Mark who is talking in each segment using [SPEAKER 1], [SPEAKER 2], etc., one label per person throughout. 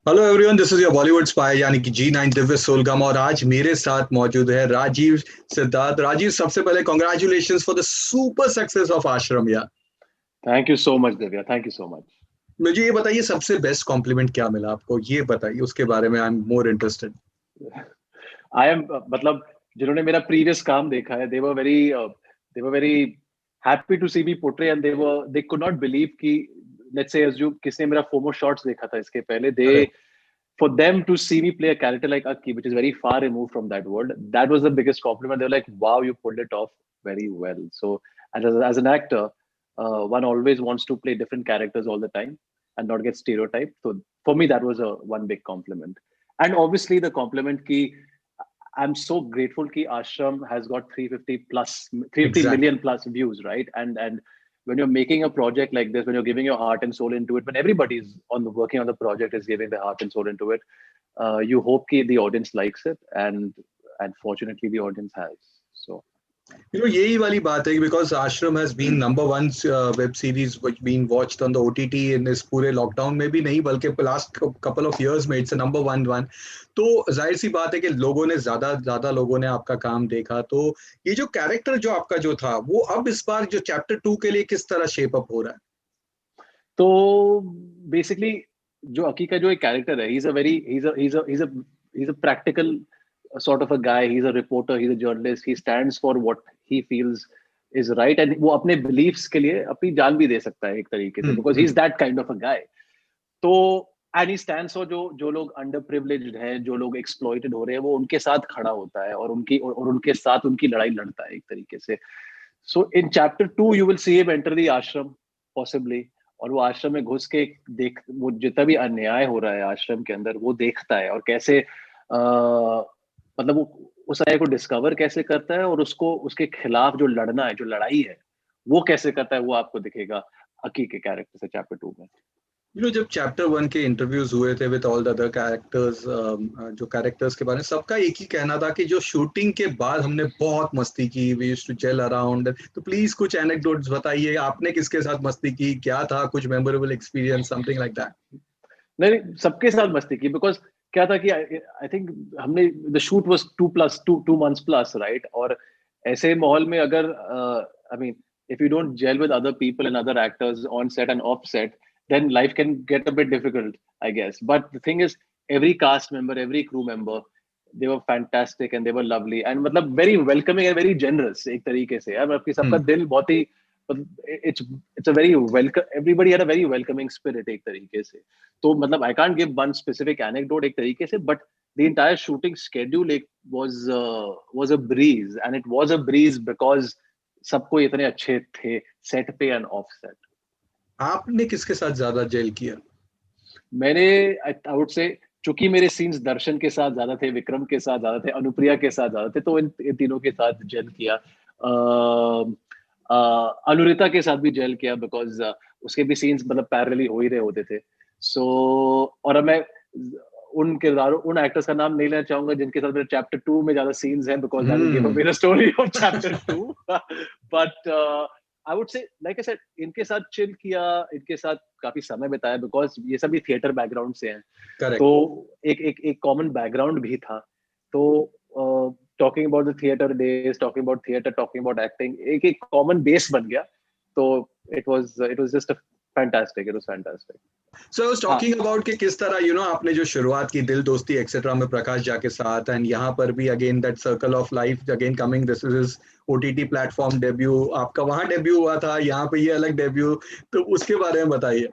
[SPEAKER 1] Hello everyone, this is your Bollywood spy यानी कि G9 Divya सोलगम। और आज मेरे साथ मौजूद है राजीव सिद्धार्थ। राजीव, सबसे पहले congratulations for the super success of आश्रम यार।
[SPEAKER 2] Thank you so much Divya, thank you so much.
[SPEAKER 1] मुझे ये बताइए, सबसे बेस्ट कॉम्प्लीमेंट क्या मिला आपको, ये बताइए, उसके बारे में I am more interested.
[SPEAKER 2] I am मतलब जिन्होंने मेरा प्रीवियस काम देखा है, they were very happy to see me portray and they could not believe कि लेट्स से जो किसने मेरा फोमो शॉट्स देखा था इसके पहले, दे
[SPEAKER 1] correct.
[SPEAKER 2] for them to see me play a character like Aki, which is very far removed from that world, that was the biggest compliment. They were like, wow, you pulled it off very well. So as an actor, one always wants to play different characters all the time and not get stereotyped. So for me, that was a one big compliment. And obviously the compliment ki I'm so grateful ki Ashram has got 350
[SPEAKER 1] exactly.
[SPEAKER 2] million plus views, right? And when you're making a project like this, when you're giving your heart and soul into it, when everybody's working on the project is giving their heart and soul into it, you hope ki the audience likes it, and fortunately the audience has. So
[SPEAKER 1] यही वाली बात है, because Aashram has been number one web series which been watched on the OTT in इस पूरे lockdown में भी नहीं, बल्कि लास्ट कपल ऑफ इयर्स में इट्स नंबर वन। तो जाहिर सी बात है कि लोगों ने ज्यादा ज्यादा लोगों ने आपका काम देखा। तो ये जो कैरेक्टर जो आपका जो था, वो अब इस बार जो चैप्टर 2 के लिए किस तरह शेप अप हो रहा है?
[SPEAKER 2] तो बेसिकली जो अकी का जो एक कैरेक्टर है, he's a practical sort of a guy. He's a reporter, he's a journalist. He stands for what he feels is right, and वो अपने beliefs के लिए अपनी जान भी दे सकता है एक तरीके से, because
[SPEAKER 1] hmm.
[SPEAKER 2] he's that kind of a guy. तो and he stands for जो जो लोग अंडर प्रिविलेज्ड हैं, जो लोग एक्सप्लॉइटेड हो रहे हैं, वो उनके साथ खड़ा होता है और उनके साथ उनकी लड़ाई लड़ता है एक तरीके से. So in chapter 2 you will see him enter the Aashram possibly, और वो आश्रम में घुस के देख वो जितना भी अन्याय हो रहा है आश्रम के अंदर वो देखता है, और कैसे मतलब वो उस अन्याय को डिस्कवर कैसे करता है, और उसको उसके खिलाफ जो लड़ना है, जो लड़ाई है, वो कैसे करता है, वो आपको दिखेगा अकी के कैरेक्टर से चैप्टर 2 में.
[SPEAKER 1] जब चैप्टर 1 के इंटरव्यूज हुए थे with all the other characters, जो कैरेक्टर्स के बारे में सबका एक ही कहना था कि जो शूटिंग के बाद हमने बहुत मस्ती की, we used to gel around. तो प्लीज कुछ एनेक्डोट्स बताइए, आपने किसके साथ मस्ती की, क्या था कुछ memorable experience, something like that?
[SPEAKER 2] नहीं, सबके साथ मस्ती की, बिकॉज क्या था कि आई थिंक हमने the shoot was 2 months plus, right? और ऐसे माहौल में अगर I mean if you don't gel with other people and other actors on set and off set, then life can get a bit difficult, I guess. But the thing is, every cast member, every crew member, they were fantastic and they were lovely and मतलब very welcoming and very generous एक तरीके से यार. आपकी सबका दिल बहुत ही it's a very welcome, everybody had a very welcoming spirit एक तरीके से. तो मतलब I can't give one specific anecdote एक तरीके से, but the entire shooting schedule was a breeze, and it was a breeze because सबको इतने अच्छे थे सेट पे एंड ऑफ सेट.
[SPEAKER 1] आपने किसके साथ ज्यादा जेल किया?
[SPEAKER 2] मैंने आई वुड से, चूंकि मेरे सीन्स दर्शन के साथ ज्यादा थे, विक्रम के साथ ज्यादा थे, अनुप्रिया के साथ ज्यादा थे, तो इन तीनों के साथ जेल किया. अनुरिता के साथ भी जेल किया, बिकॉज उसके भी सीन्स मतलब पैरेलली हो ही रहे होते थे. सो और अब मैं उन किरदारों, उन एक्टर्स का नाम नहीं लेना चाहूंगा जिनके साथ मेरे चैप्टर 2 में ज्यादा सीन्स हैं, because that will give away the story of chapter 2. But I would say, like I said, इनके साथ चिल किया, इनके साथ काफी समय बिताया, बिकॉज ये सभी थिएटर बैकग्राउंड से हैं. तो
[SPEAKER 1] करेक्ट।
[SPEAKER 2] एक कॉमन बैकग्राउंड भी था. तो talking about the theatre days, talking about theatre, talking about acting, एक कॉमन बेस बन गया. तो it was just a fantastic, it was fantastic.
[SPEAKER 1] So I was
[SPEAKER 2] हाँ.
[SPEAKER 1] टॉकिंग अबाउट कि किस तरह आपने जो शुरुआत की दिल दोस्ती एक्सेट्रा में प्रकाश झा के साथ, एंड यहाँ पर भी again that circle of life again coming, this is OTT platform debut, आपका वहां डेब्यू हुआ था, यहाँ पे ये अलग डेब्यू, तो उसके बारे में बताइए.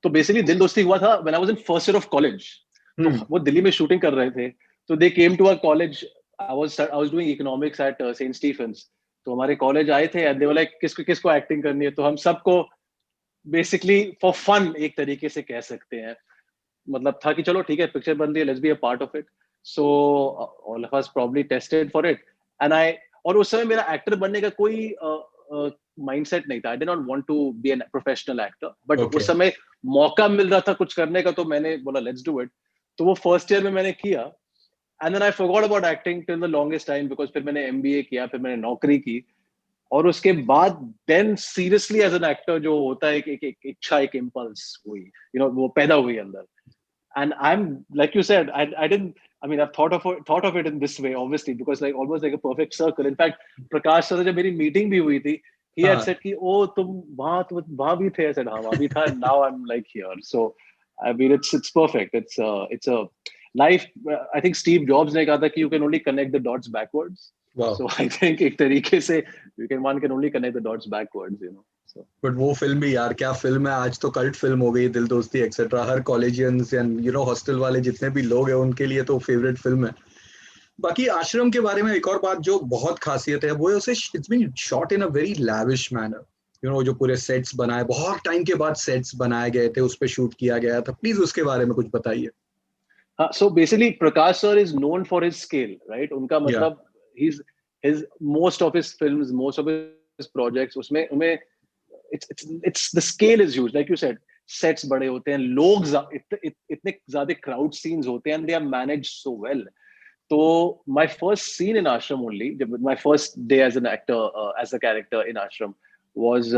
[SPEAKER 2] तो बेसिकली दिल दोस्ती हुआ था when I was in first year of college. तो वो दिल्ली में शूटिंग कर रहे थे, तो they came to our college. I was doing economics at Saint Stephen's. तो हमारे कॉलेज आए थे एंड दे वर लाइक, किसको किसको एक्टिंग करनी है, तो हम सबको बेसिकली फॉर फन एक तरीके से कह सकते हैं, मतलब था कि चलो ठीक है, पिक्चर बन रही है, let's be a part of it. So all of us probably tested for it, and I, और उस समय मेरा एक्टर बनने का कोई माइंडसेट नहीं था. I did not want to be an professional actor, but
[SPEAKER 1] okay.
[SPEAKER 2] उस समय मौका मिल रहा था कुछ करने का, तो मैंने बोला लेट्स डू इट. तो वो फर्स्ट ईयर में मैंने किया, and then I forgot about acting till the longest time, because फिर मैंने एमबीए किया, फिर मैंने नौकरी की. और उसके बाद then seriously as an actor जो होता है एक इच्छा, एक इम्पल्स हुई, वो पैदा हुई अंदर. And I'm, like you said, I didn't, I mean, I've thought of it in this way, obviously, because like almost like a perfect circle. In fact, Prakash sir, जब मेरी मीटिंग भी हुई थी, he had said कि ओ तुम वहाँ भी थे. I said हाँ वहाँ भी था, and now I'm like here. So I mean, it's perfect. It's a life. I think Steve Jobs ने कहा था कि you can only connect the dots backwards.
[SPEAKER 1] वाह.
[SPEAKER 2] So I think एक तरीके से one can only connect the dots backwards, So.
[SPEAKER 1] But वो film भी यार क्या फिल्म है, आज तो कल्ट फिल्म हो गई, दिल दोस्ती एक्सेट्रा. हर कॉलेजियंस एंड हॉस्टल वाले जितने भी लोग हैं उनके लिए तो फेवरेट फिल्म है. बाकी आश्रम के बारे में एक और बात जो बहुत खासियत है वो है उसे it's been shot in a very lavish manner. जो पूरे सेट्स बनाए, बहुत टाइम के बाद सेट्स बनाए गए थे, उस पर शूट किया गया था. प्लीज उसके बारे में कुछ बताइए.
[SPEAKER 2] So basically, Prakash sir is known for his scale, right? उनका
[SPEAKER 1] या
[SPEAKER 2] मतलब his most of his films, most of his projects, उसमें it's the scale is huge, like you said. Sets बड़े होते हैं, लोग इतने ज़्यादा crowd scenes होते हैं, and they are managed so well. So my first scene in Ashram only, my first day as an actor, as a character in Ashram was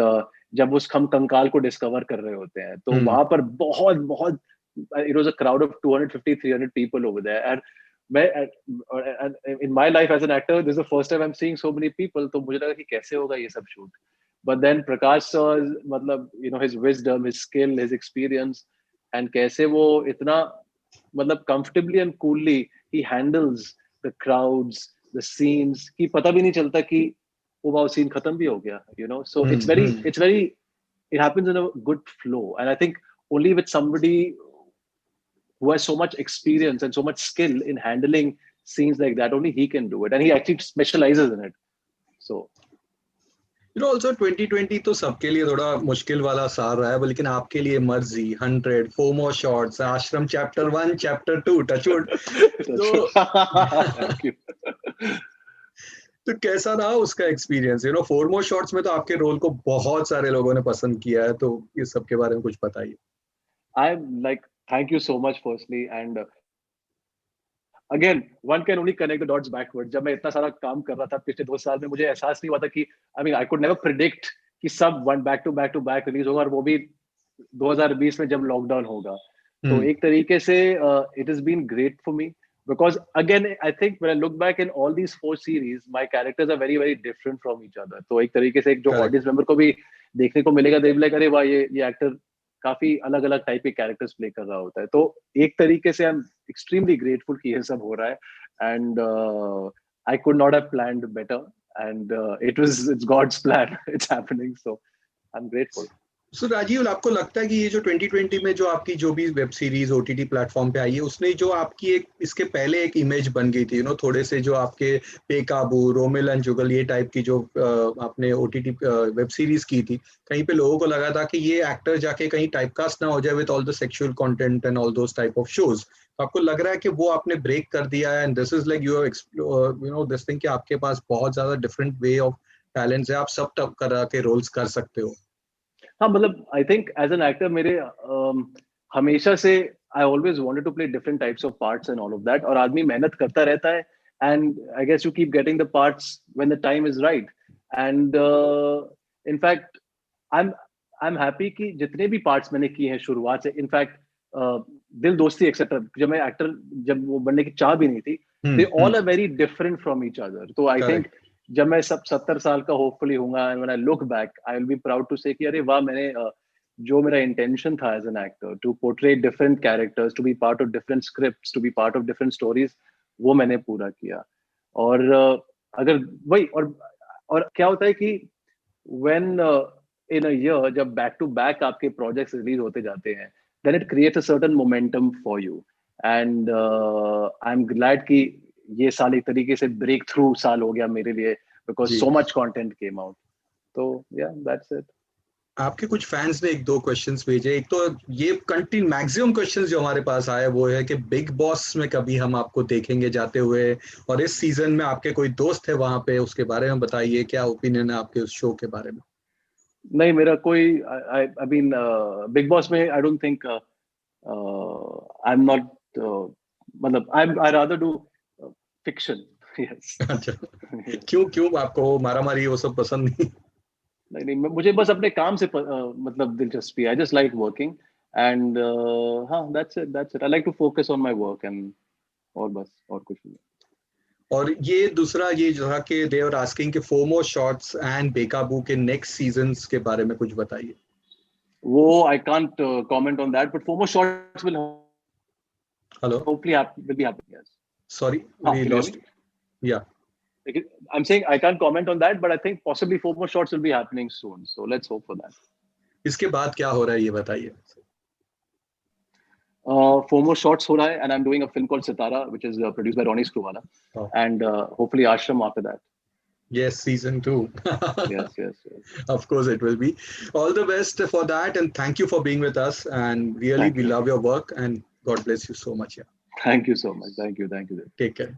[SPEAKER 2] जब हम कंकाल को डिस्कवर कर रहे होते हैं, तो वहां पर बहुत बहुत it was a crowd of 250-300 people over there, and in my life as an actor, this is the first time I'm seeing so many people. तो मुझे लगा कि कैसे होगा ये सब shoot. But then Prakash sir's, मतलब his wisdom, his skill, his experience, and कैसे वो इतना मतलब comfortably and coolly he handles the crowds, the scenes, कि पता भी नहीं चलता कि वो scene खत्म भी हो गया. So it's very, it happens in a good flow, and I think only with somebody who has so much experience and so much skill in handling scenes like that, only he can do it, and he actually specializes in it. So
[SPEAKER 1] also 2020 तो सबके लिए थोड़ा मुश्किल वाला साल रहा है, लेकिन आपके लिए मर्जी 100 4 मोर शॉट्स, आश्रम चैप्टर 1 चैप्टर 2 टचवुड. तो कैसा रहा उसका एक्सपीरियंस? 4 मोर शॉट्स में तो आपके रोल को बहुत सारे लोगों ने पसंद किया है, तो इस सब के बारे में कुछ बताइए.
[SPEAKER 2] I'm like, thank you so much firstly, and again, one can only connect the dots backwards. जब मैं इतना सारा काम कर रहा था पिछले 2 साल में, मुझे एहसास नहीं हुआ था कि I mean I could never predict कि सब one back to back release होगा, और वो भी 2020 में जब लॉकडाउन होगा. तो एक तरीके से it has been great for me, because again I think when I look back in all these 4 series, my characters are very very different from each other. तो एक तरीके से जो ऑडियंस मेंबर को भी देखने को मिलेगा, they will be like अरे वाह ये एक्टर काफी अलग अलग टाइप के कैरेक्टर्स प्ले कर रहा होता है. तो एक तरीके से आई एम एक्सट्रीमली ग्रेटफुल कि ये सब हो रहा है, and I could not have planned better, and it's God's plan, it's happening, so I am grateful.
[SPEAKER 1] So Rajeev, आपको लगता है कि ये जो 2020 में जो आपकी जो भी वेब सीरीज ओटीटी प्लेटफॉर्म पे आई है, उसने जो आपकी एक इसके पहले एक इमेज बन गई थी, थोड़े से जो आपके बेकाबू, रोमिल एंड जुगल, ये टाइप की जो आपने ओटीटी वेब सीरीज की थी, कहीं पे लोगों को लगा था कि ये एक्टर जाके कहीं टाइपकास्ट ना हो जाए with all the sexual content and all those type of shows. तो आपको लग रहा है कि वो आपने ब्रेक कर दिया है, and this is like this thing कि आपके पास बहुत ज्यादा डिफरेंट वे ऑफ टैलेंट्स है, आप सब तरह के रोल्स कर सकते हो.
[SPEAKER 2] हाँ, मतलब I think as an actor मेरे हमेशा से I always wanted to play different types of parts and all of that, और आदमी मेहनत करता रहता है, and I guess you keep getting the parts when the time is right. And in fact I am happy कि जितने भी parts मैंने किए हैं शुरुआत से, इनफैक्ट दिल दोस्ती एक्सेट्रा, जब मैं एक्टर जब वो बनने की चाह भी नहीं थी, they all are very different from each other. तो आई थिंक जब मैं सब 70 साल का होपफुली होऊंगा, and when I look back I will be proud to say कि अरे वाह, मैंने जो मेरा इंटेंशन था as an actor to portray different characters, to be part of different scripts, to be part of different stories, वो मैंने पूरा किया. और अगर वही और क्या होता है कि व्हेन इन अ ईयर जब बैक टू बैक आपके प्रोजेक्ट्स रिलीज होते जाते हैं, then it creates a certain momentum for you, and I am glad कि ये साल एक तरीके से ब्रेक थ्रू साल हो गया मेरे लिए, because so much content came out. तो या दैट्स इट.
[SPEAKER 1] आपके कुछ फैंस ने 1-2 क्वेश्चंस भेजे. एक तो ये कंटिन्यू मैक्सिमम क्वेश्चंस जो हमारे पास आए वो है कि बिग बॉस में कभी हम आपको देखेंगे जाते हुए, और इस सीजन में आपके कोई दोस्त है वहां पे, उसके बारे में बताइए, क्या ओपिनियन है आपके उस शो के बारे में?
[SPEAKER 2] नहीं, मेरा कोई आई मीन बिग बॉस में I don't think I am not, मतलब I rather do fiction. Yes.
[SPEAKER 1] अच्छा,
[SPEAKER 2] Yes.
[SPEAKER 1] क्यों आपको वो मारामारी वो सब पसंद नहीं?
[SPEAKER 2] नहीं, मुझे बस अपने काम से मतलब दिलचस्पी है. I just like working and हाँ, that's it. I like to focus on my work and और बस और कुछ नहीं.
[SPEAKER 1] और ये दूसरा ये जो था कि दे आर आस्किंग कि फोमो शॉट्स एंड बेकाबू के नेक्स्ट सीजन्स के बारे में कुछ बताइए.
[SPEAKER 2] वो I can't comment on that, but FOMO shots will
[SPEAKER 1] hello,
[SPEAKER 2] hopefully will be happening. Yes.
[SPEAKER 1] Sorry
[SPEAKER 2] हाँ,
[SPEAKER 1] we
[SPEAKER 2] can you hear
[SPEAKER 1] lost.
[SPEAKER 2] me?
[SPEAKER 1] Yeah,
[SPEAKER 2] I'm saying I can't comment on that, but I think possibly FOMO shots will be happening soon. So let's hope for that.
[SPEAKER 1] इसके बाद क्या हो रहा है ये बताइए.
[SPEAKER 2] FOMO shots हो रहा है, and I'm doing a film called Sitara, which is produced by Ronnie Screwvala, and hopefully Ashram after that.
[SPEAKER 1] Yes, season 2.
[SPEAKER 2] Yes.
[SPEAKER 1] Of course it will be. All the best for that, and thank you for being with us, and really
[SPEAKER 2] Thank
[SPEAKER 1] we
[SPEAKER 2] you.
[SPEAKER 1] love your work, and God bless you so much. Yeah,
[SPEAKER 2] Thank you so much. Thank you.
[SPEAKER 1] take care.